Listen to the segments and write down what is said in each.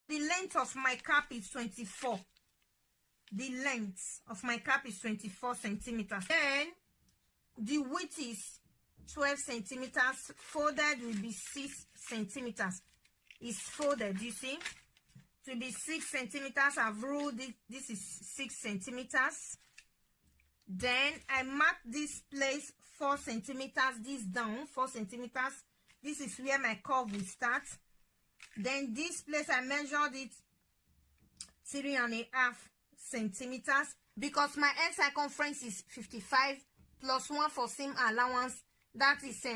The length of my cap is 24. The length of my cap is 24 centimeters. Then the width is 12 centimeters. Folded will be 6 centimeters. It's folded, you see. It will be 6 centimeters. I've ruled it. This is 6 centimeters. Then I mark this place 4 centimeters. This down 4 centimeters. This is where my curve will start. Then this place I measured it 3.5 centimeters because my end circumference is 55 plus 1 for seam allowance. That is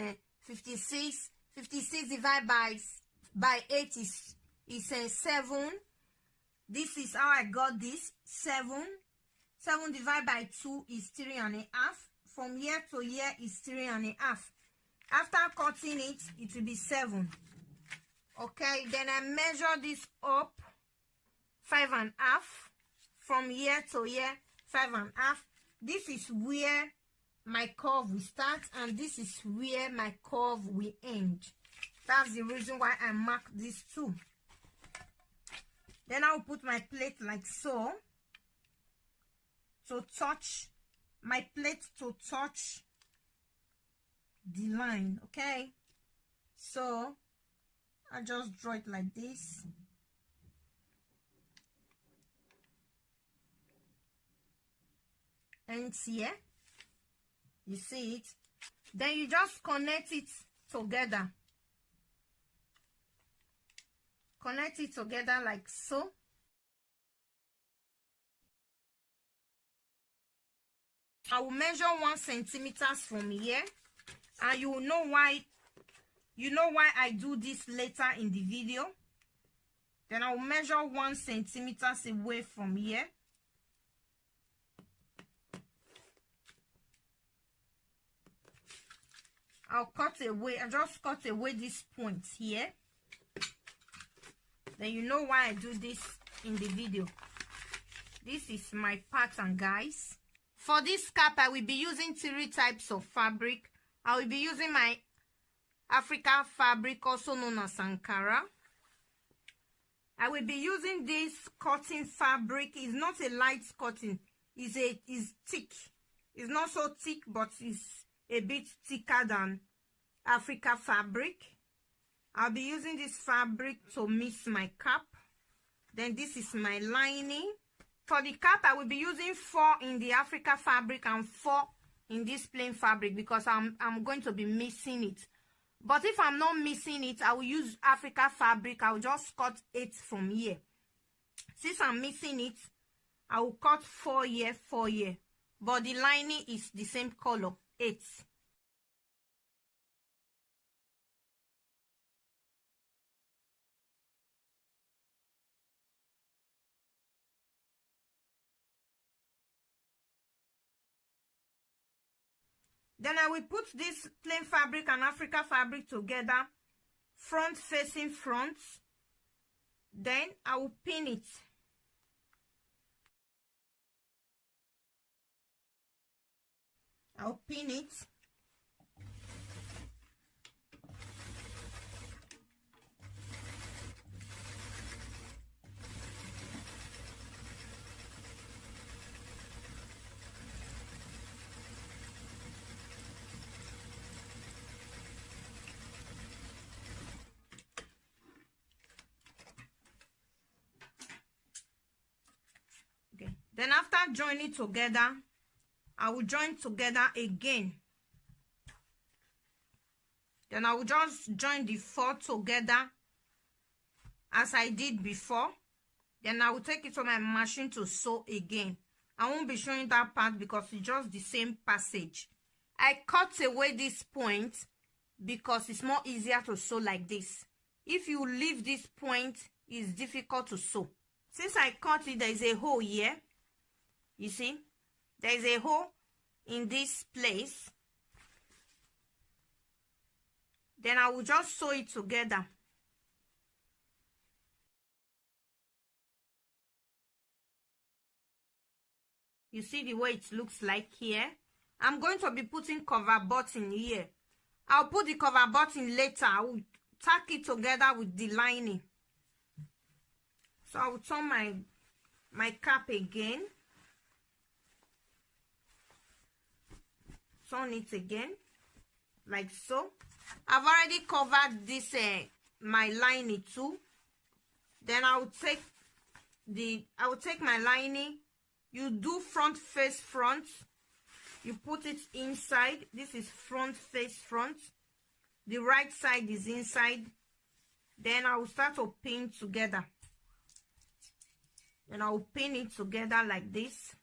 56. 56 divided by 8 is 7. This is how I got this. 7 divided by 2 is 3.5. From here to here is 3.5. After cutting it, it will be 7. Okay, then I measure this up 5.5. From here to here, 5.5. This is where my curve will start, and this is where my curve will end. That's the reason why I mark these two. Then I'll put my plate like so to touch my plate to touch the line. Okay, so I just draw it like this. And here, you see it. Then you just connect it together. Connect it together like so. I will measure 1 centimeter from here, and you will know why. You know why I do this later in the video. Then I will measure 1 centimeter away from here. I'll cut away. I just cut away this point here. Then you know why I do this in the video. This is my pattern, guys. For this cap, I will be using 3 types of fabric. I will be using my Africa fabric, also known as Ankara. I will be using this cotton fabric. It's not a light cotton. It's thick. It's not so thick, but it's a bit thicker than Africa fabric. I'll be using this fabric to mix my cap. Then this is my lining. For the cap, I will be using 4 in the Africa fabric and 4 in this plain fabric because I'm going to be mixing it. But if I'm not mixing it, I will use Africa fabric. I will just cut 8 from here. Since I'm mixing it, I will cut 4 here, 4 here. But the lining is the same color, 8. Then I will put this plain fabric and Africa fabric together, front facing front. Then I will pin it. I'll pin it. Then after joining together, I will join together again. Then I will just join the 4 together as I did before. Then I will take it to my machine to sew again. I won't be showing that part because it's just the same passage. I cut away this point because it's more easier to sew like this. If you leave this point, it's difficult to sew. Since I cut it, there is a hole here. You see, there is a hole in this place. Then I will just sew it together. You see the way it looks like here. I'm going to be putting cover button here. I'll put the cover button later. I will tack it together with the lining. So I will turn my cap again, turn it again like so. I've already covered this my lining too. Then I will take my lining. You do front face front, you put it inside. This is front face front, the right side is inside. Then I will start to pin together, and I will pin it together like this.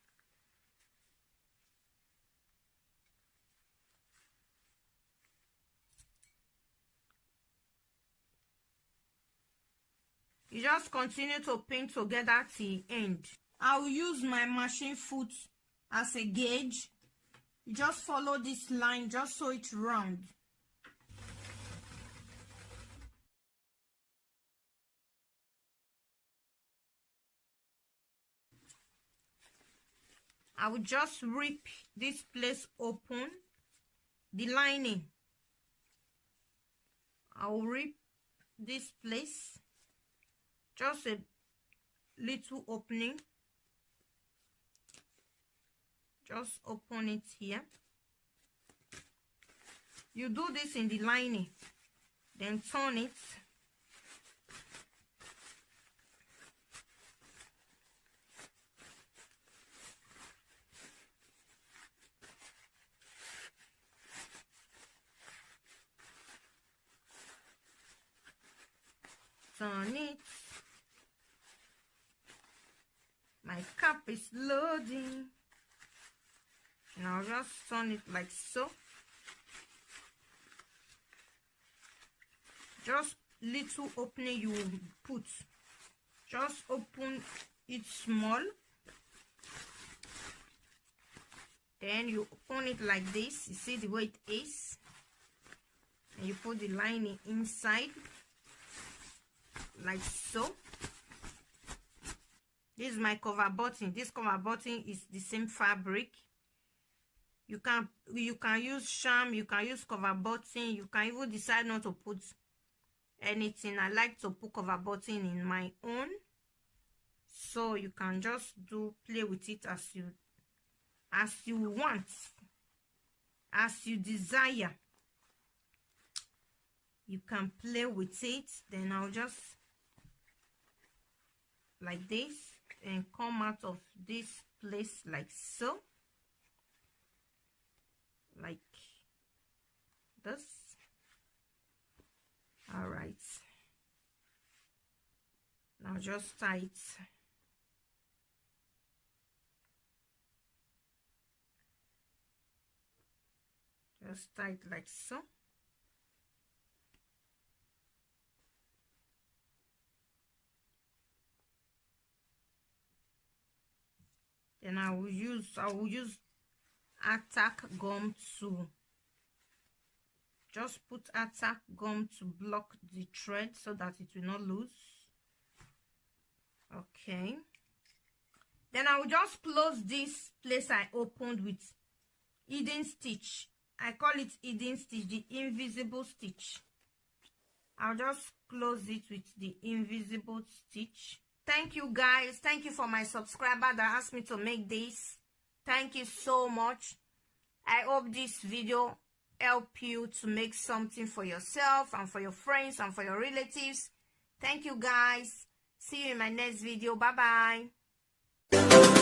You just continue to pin together till end. I will use my machine foot as a gauge. You just follow this line just so it's round. I will just rip this place open, the lining. I will rip this place, just a little opening. Just open it here. You do this in the lining, then turn it. Turn it. My cap is loading. Now just turn it like so. Just little opening you put. Just open it small. Then you open it like this. You see the way it is. And you put the lining inside. Like so. This is my cover button. This cover button is the same fabric. You can use sham, you can use cover button, you can even decide not to put anything. I like to put cover button in my own, so you can just play with it as you want, as you desire. You can play with it. Then I'll just like this and come out of this place like so, like this. All right, now just tie it. Just tie it like so. Then I will use attack gum to just put attack gum to block the thread so that it will not loose. Okay, then I will just close this place I opened with hidden stitch. I call it hidden stitch, the invisible stitch. I'll just close it with the invisible stitch. Thank you guys. Thank you for my subscriber that asked me to make this. Thank you so much. I hope this video help you to make something for yourself and for your friends and for your relatives. Thank you guys. See you in my next video. Bye bye.